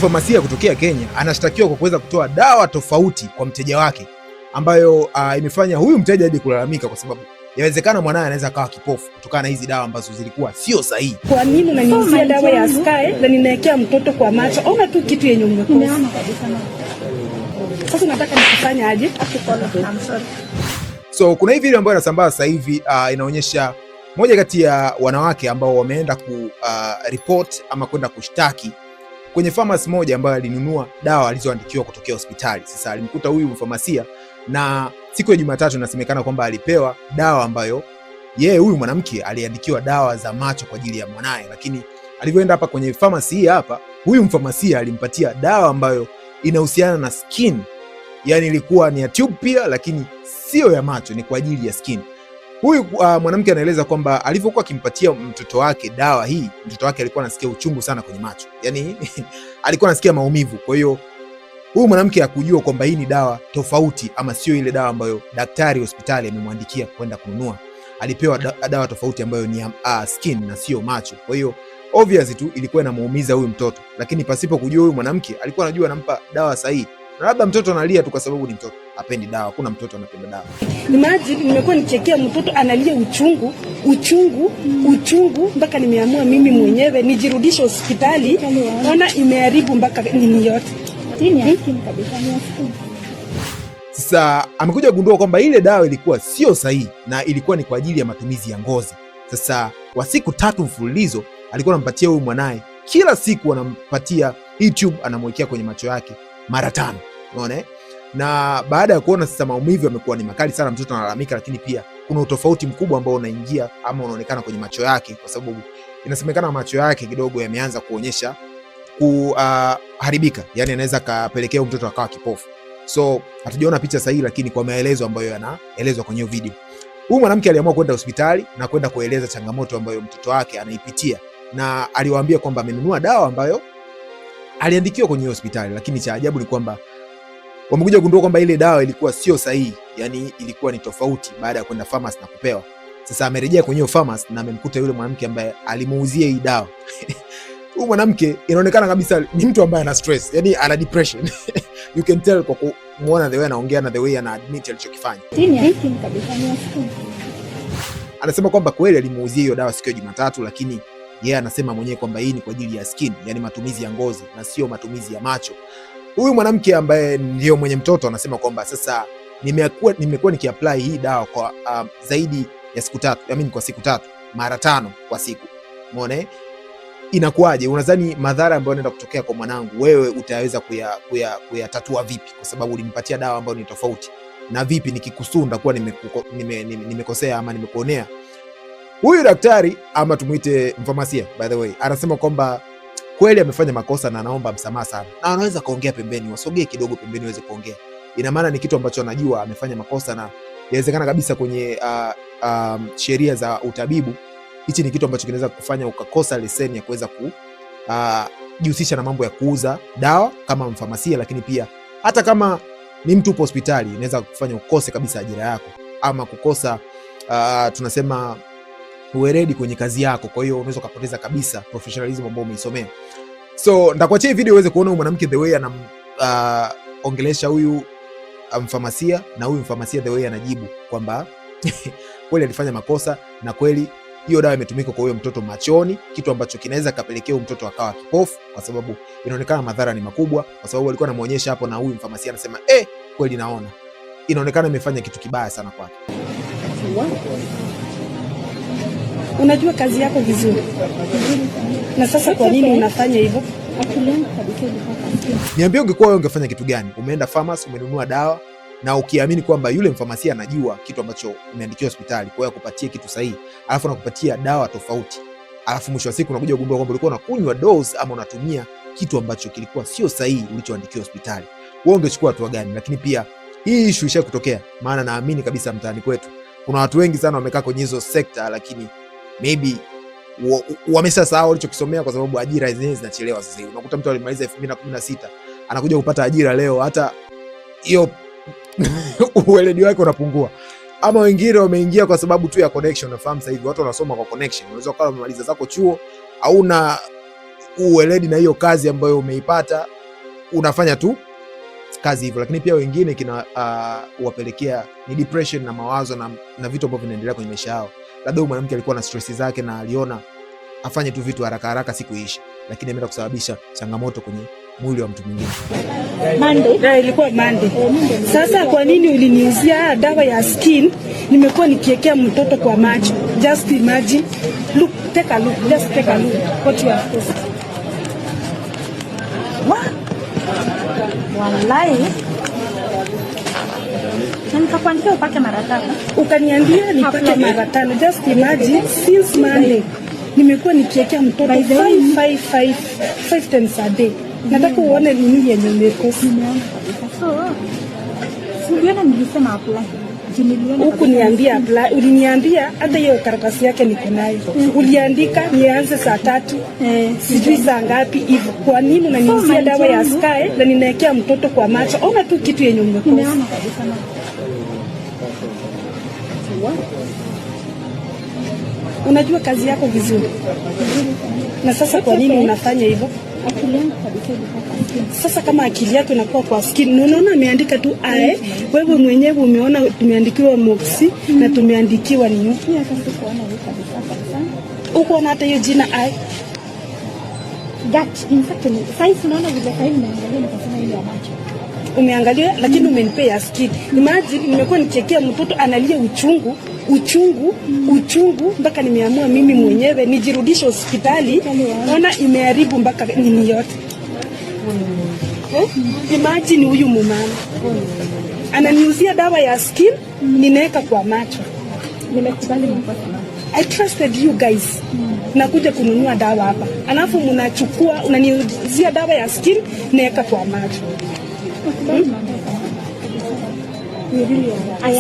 mfamasia kutokea Kenya anashtakiwa kwa kuweza kutoa dawa tofauti kwa mteja wake, ambayo imefanya huyu mteja hadi kulalamika, kwa sababu yawezekana mwanae anaweza akawa kipofu kutokana na hizi dawa ambazo zilikuwa sio sahihi. Kwa nini unaniuzia dawa ya Sky na ninawekea mtoto kwa macho? Ona tu kitu yenye umekosa. Sasa nataka nikufanya aje? So kuna hii video ambayo inasambaa sasa hivi, inaonyesha moja kati ya wanawake ambao wameenda ku report ama kwenda kushtaki kwenye pharmacy moja ambayo alinunua dawa alizoandikiwa kutokea hospitali. Sasa alimkuta huyu mfamasia, na siku ya Jumatatu inasemekana kwamba alipewa dawa ambayo yeye huyu mwanamke aliandikiwa dawa za macho kwa ajili ya mwanae, lakini alivyoenda hapa kwenye pharmacy hii hapa, huyu mfamasia alimpatia dawa ambayo inahusiana na skin. Yani ilikuwa ni ya tube pia, lakini sio ya macho, ni kwa ajili ya skin. Huyu mwanamke anaeleza kwamba alivyokuwa akimpatia mtoto wake dawa hii, mtoto wake alikuwa anasikia uchungu sana kwenye macho, yani alikuwa anasikia maumivu. Kwa hiyo huyu mwanamke hakujua kwamba hii ni dawa tofauti, ama sio ile dawa ambayo daktari hospitali amemwandikia kwenda kununua. Alipewa dawa tofauti ambayo ni skin na sio macho. Kwa hiyo obviously tu ilikuwa inamuumiza huyu mtoto, lakini pasipo kujua huyu mwanamke alikuwa anajua anampa dawa sahihi. Na labda mtoto analia tu kwa sababu ni mtoto, hapendi dawa. Kuna mtoto anapenda dawa. Imagine nimekuwa nichekea mtoto analia uchungu mpaka nimeamua mimi mwenyewe nijirudishe hospitali. Ona imeharibu mpaka nini yote. Sasa amekuja kugundua kwamba ile dawa ilikuwa sio sahihi na ilikuwa ni kwa ajili ya matumizi ya ngozi. Sasa kwa siku 3 mfululizo alikuwa anampatia huyu mwanae, kila siku anampatia hii tube, anamwekea kwenye macho yake mara 5. Unaona? Na baada ya kuona sasa maumivu yamekuwa ni makali sana, mtoto analalamika, lakini pia kuna utofauti mkubwa ambao unaingia ama unaonekana kwenye macho yake, kwa sababu inasemekana macho yake kidogo yameanza kuonyesha kuharibika, yani anaweza kapelekea mtoto akawa kipofu. So hatujaona picha sahihi, lakini kwa maelezo ambayo yanaelezwa kwenye video, huyu mwanamke aliamua kwenda hospitali na kwenda kueleza changamoto ambayo mtoto wake anaipitia, na aliwaambia kwamba amenunua dawa ambayo aliandikiwa kwenye hospitali. Lakini cha ajabu ni kwamba wamekuja kugundua kwamba ile dawa ilikuwa sio sahihi, yani ilikuwa ni tofauti baada ya kwenda pharmacy na kupewa. Sasa amerejea kwenye pharmacy na amemkuta yule mwanamke ambaye alimuuzia hii dawa. Huyu mwanamke inaonekana kabisa ni mtu ambaye ana stress, yani ana depression. You can tell kwa kumuona the way anaongea na the way ana admit alichokifanya. Anasema kwamba kweli alimuuzia hiyo dawa siku ya Jumatatu, lakini yeye anasema mwenyewe kwamba hii ni kwa ajili ya skin, yani matumizi ya ngozi na sio matumizi ya macho. Huyu mwanamke ambaye ndio mwenye mtoto anasema kwamba sasa nimekuwa nikiapply hii dawa kwa zaidi ya siku 3, kwa siku 3 mara 5 kwa siku. Umeona? Inakuwaje? Unadhani madhara ambayo yanaenda kutokea kwa mwanangu wewe utaweza kuyatatua vipi? Kwa sababu ulinipatia dawa ambayo ni tofauti. Na vipi nikikusunda kuwa nimekosea ama nimekuonea? Huyu daktari, ama tumuite mfamasia by the way, anasema kwamba kweli amefanya makosa na anaomba msamaha sana, na anaweza kaongea pembeni, wasogee kidogo pembeni waweze kuongea. Ina maana ni kitu ambacho anajua amefanya makosa, na inawezekana kabisa kwenye sheria za utabibu hichi ni kitu ambacho kinaweza kufanya ukakosa leseni ya kuweza kujihusisha na mambo ya kuuza dawa kama mfamasia. Lakini pia hata kama ni mtu upo hospitali, inaweza kufanya ukose kabisa ajira yako ama kukosa tunasema uweredi kwenye kazi yako. Kwa hiyo unaweza kupoteza kabisa professionalism ambao umeisomea. So nitakuachia hii video uweze kuona huyu mwanamke the way ongelesha huyu mfamasia, na huyu mfamasia the way anajibu kwamba kweli alifanya makosa na kweli hiyo dawa imetumika kwa huyo mtoto machoni, kitu ambacho kinaweza kapelekea mtoto akawa kipofu, kwa sababu inaonekana madhara ni makubwa, kwa sababu alikuwa anamuonyesha hapo, na huyu mfamasia anasema kweli naona inaonekana imefanya kitu kibaya sana kwake. Unajua kazi yako vizuri. Na sasa kwa nini unafanya hivyo? Niambie, ungekuwa wewe ungefanya kitu gani? Umeenda pharmacy, umenunua dawa na ukiamini kwamba yule mfamasia anajua kitu ambacho umeandikiwa hospitali, kwa hiyo akupatie kitu sahihi, alafu anakupatia dawa tofauti, alafu mwisho wa siku unakuja kugundua kwamba ulikuwa unakunywa dose ama unatumia kitu ambacho kilikuwa sio sahihi ulichoandikiwa hospitali. Wewe ungechukua hatua gani? Lakini pia hii issue ishakutokea, maana naamini kabisa mtaani kwetu kuna watu wengi sana wamekaa kwenye hizo sekta, lakini maybe wamesahau walichokisomea, kwa sababu ajira zenyewe zinachelewa sasa hivi. Unakuta mtu alimaliza 2016 anakuja kupata ajira leo, hata hiyo uweledi wake unapungua. Ama wengine wameingia kwa sababu tu ya connection. Nafahamu sasa hivi watu wanasoma kwa connection. Unaweza ukawa umemaliza zako chuo, hauna uweledi na hiyo kazi ambayo umeipata, unafanya tu kazi hivyo. Lakini pia wengine kina wapelekea ni depression na mawazo na vitu ambavyo vinaendelea kwenye maisha yao. Labda huyu mwanamke alikuwa na stress zake na aliona afanye tu vitu haraka haraka siku ishi, lakini ameenda kusababisha changamoto kwenye mwili wa mtu mwingine. Monday ilikuwa Monday. Sasa kwa nini uliniuzia dawa ya skin? Nimekuwa nikiwekea mtoto kwa macho. Just imagine. Look, take a look. Just take a look what you have posted. Wallahi. Nikakuandikia upake mara 5. Ukaniambia nipake mara 5. Just imagine since Monday nimekuwa nikiwekea mtoto 5 times a day. Nataka uone nini yenye umekosa. So, siliona nilisema apply. Huku niambia apply, uliniambia hata hiyo karatasi yake niko nayo. Uliandika nianze saa 3, sijui saa ngapi hivyo. Kwa nini unaniuzia dawa ya Sky na ninawekea mtoto kwa macho? Ona tu kitu yenye umekosa. Unajua kazi yako vizuri. Na sasa kwa nini unafanya hivyo? Sasa kama akili yako inakuwa kwa skin, unaona ameandika tu ae, wewe mwenyewe umeona tumeandikiwa Moxi na tumeandikiwa nini? Uko na hata hiyo jina ae. That in fact sasa unaona vile sasa nimeangalia nikasema ile ya macho. Umeangalia lakini umenipea skin. Imagine nimekuwa nichekea mtoto analia uchungu mpaka nimeamua mimi mwenyewe nijirudishe hospitali. Naona imeharibu mpaka nini yote. Imagine huyu mumama ananiuzia dawa ya skin, ninaweka kwa macho. Nimekubali mkosa. I trusted you guys. Nakuja kununua dawa hapa. Alafu mnachukua unaniuzia dawa ya skin, naweka kwa macho.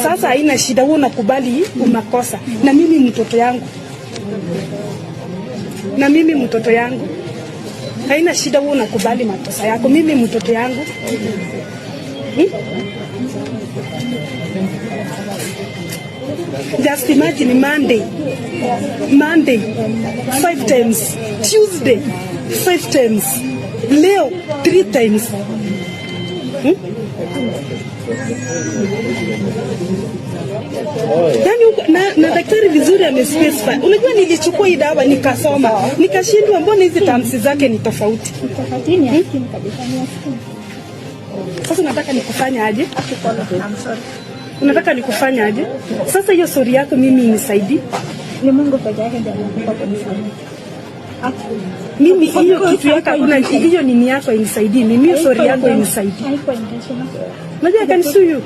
Sasa haina shida, wewe unakubali umakosa. Na mimi mtoto yangu. Haina shida, wewe unakubali makosa yako. Mimi mtoto yangu. Just imagine Monday 5 times, Tuesday 5 times, leo 3 times. Yani na daktari vizuri amespecify. Unajua nilichukua hii dawa nikasoma, nikashindwa mbona hizi terms zake ni tofauti. Tofauti ya skin kabisa ni skin. Sasa nataka nikufanya aje? Unataka nikufanya aje? Sasa hiyo story yako mimi inisaidie. Ni Mungu pekee yake ndiye anaweza kunisaidia. Mimi hiyo kitu yako kuna hiyo nini yako inisaidie. Mimi hiyo story yako inisaidie. Haiko intentional. Unajua I can sue you.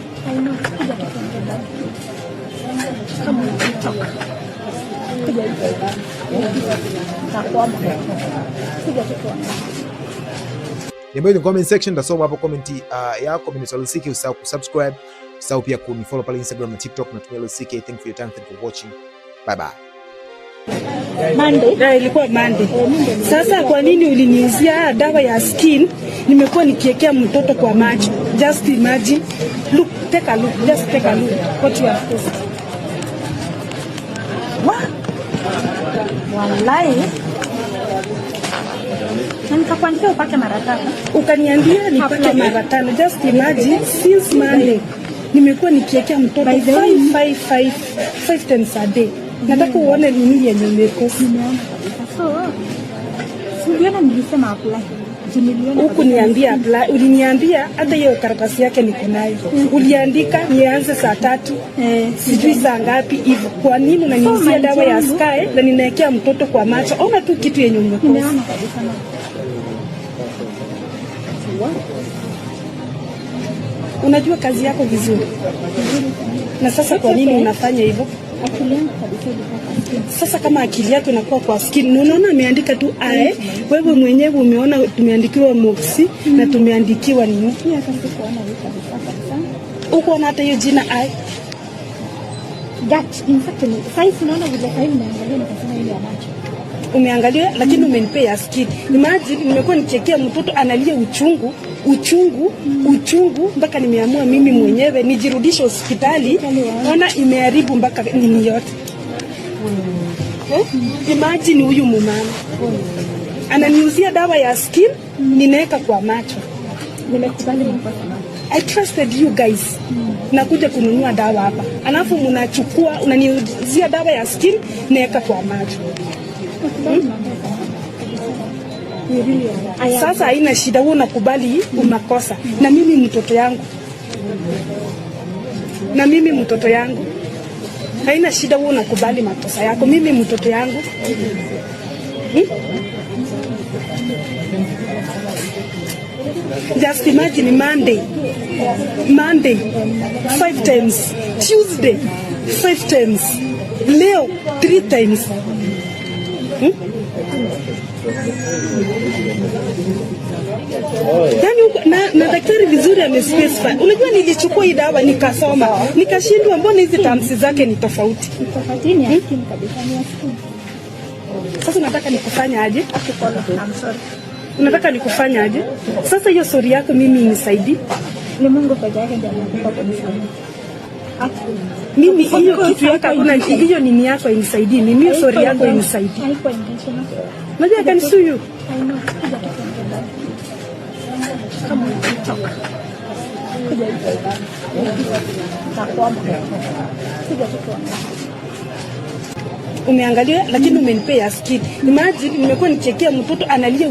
Niambie kwenye comment section, tasoma hapo comment yako. Mimi ni LCK, usahau kusubscribe, usahau pia kunifollow pale Instagram na TikTok na tumia LCK. Thank you for your time, thank you for watching. Bye bye. Monday ilikuwa Monday. Sasa kwa nini uliniuzia dawa ya skin? Nimekuwa nikiwekea mtoto kwa macho. Just imagine. Look, take a look. Just take a look what you have posted. Wallahi. Nikakuandikia upake mara 5. Ukaniambia nipake mara 5. Just imagine since Monday nimekuwa nikiwekea mtoto 5 times a day. Nataka uone nini yenye umekosa. So, siliona nilisema apply. Huku niambia apply, uliniambia hata hiyo karatasi yake niko nayo. Uliandika nianze saa 3, sijui saa ngapi hivyo. Kwa nini unaniuzia dawa ya Sky na ninawekea mtoto kwa macho? Ona tu kitu yenye umekosa. Unajua kazi yako vizuri. Na sasa kwa nini unafanya hivyo? Sasa kama akili yako inakuwa kwa skin, unaona ameandika tu ae, wewe mwenyewe umeona tumeandikiwa Moxi na tumeandikiwa nini? Uko na hata hiyo jina ae. That in fact sasa unaona vile sasa nimeangalia nikasema ile ya macho. Umeangalia lakini umenipea skin. Imagine nimekuwa nichekea mtoto analia uchungu mpaka nimeamua mimi mwenyewe nijirudishe hospitali. Naona imeharibu mpaka nini yote. Imagine huyu mumama ananiuzia dawa ya skin, ninaweka kwa macho. Nimekubali makosa. I trusted you guys. Nakuja kununua dawa hapa, alafu mnachukua unaniuzia dawa ya skin, naweka kwa macho. Sasa haina shida, wewe unakubali umakosa. Na mimi mtoto yangu, haina shida, wewe unakubali makosa yako. Mimi mtoto yangu, just imagine Monday 5 times, Tuesday 5 times, leo 3 times. Yani na daktari vizuri amespecify. Unajua nilichukua hii dawa nikasoma, nikashindwa mbona hizi tamsi zake ni tofauti. Tofauti ya skin kabisa, ni skin. Sasa nataka nikufanya aje? Unataka nikufanya aje? Sasa hiyo story yako mimi inisaidie. Ni Mungu pekee yake ndiye anakupa kunisaidia. Mimi hiyo kitu yako hakuna, hiyo nini yako inisaidie. Mimi hiyo story yako inisaidie. Haiko intentional. Unajua can sue you. I know. Kuja tukiongea. Kama unatoka. Kuja hivi. Takwama. Kuja tukiongea. Umeangalia lakini umenipea skin. Imagine nimekuwa nichekea mtoto analia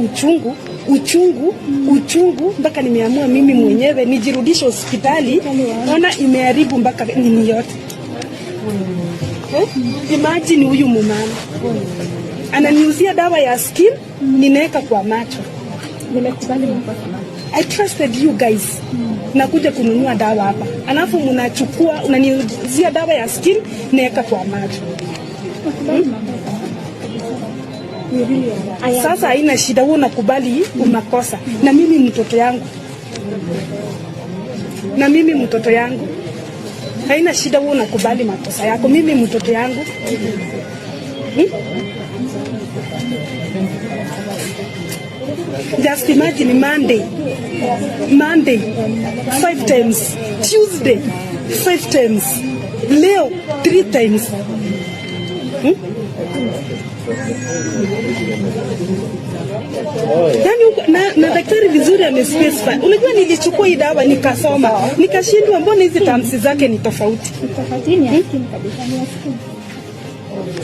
uchungu mpaka nimeamua mimi mwenyewe nijirudishe hospitali. Ona imeharibu mpaka nini yote. Imagine huyu mumama ananiuzia dawa ya skin, ninaweka kwa macho. Nimekubali makosa. I trusted you guys. Nakuja kununua dawa hapa, alafu mnachukua unaniuzia dawa ya skin, naweka kwa macho. Sasa haina shida, wewe unakubali umakosa. Na mimi mtoto yangu, haina shida, wewe unakubali makosa yako. Mimi mtoto yangu, just imagine Monday 5 times, Tuesday 5 times, leo 3 times. Yani na daktari vizuri amespecify. Unajua nilichukua hii dawa nikasoma, nikashindwa mbona hizi tamsi zake ni tofauti. Tofauti ya skin kabisa, ni skin.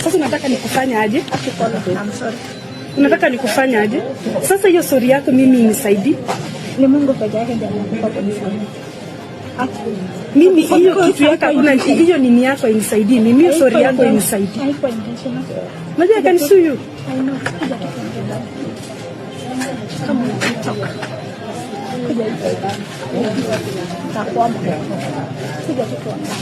Sasa nataka nikufanya aje? Unataka nikufanya aje? Sasa hiyo story yako mimi inisaidie. Ni Mungu pekee yake ndiye anakupa kunisaidia. Mimi hiyo kitu yako hakuna, hiyo nini yako inisaidie. Mimi hiyo story yako inisaidie. Haiko intentional. Unajua can sue you. I know. Kuja tukiongea. Kama unatoka. Kuja hivi. Takwama. Kuja tukiongea.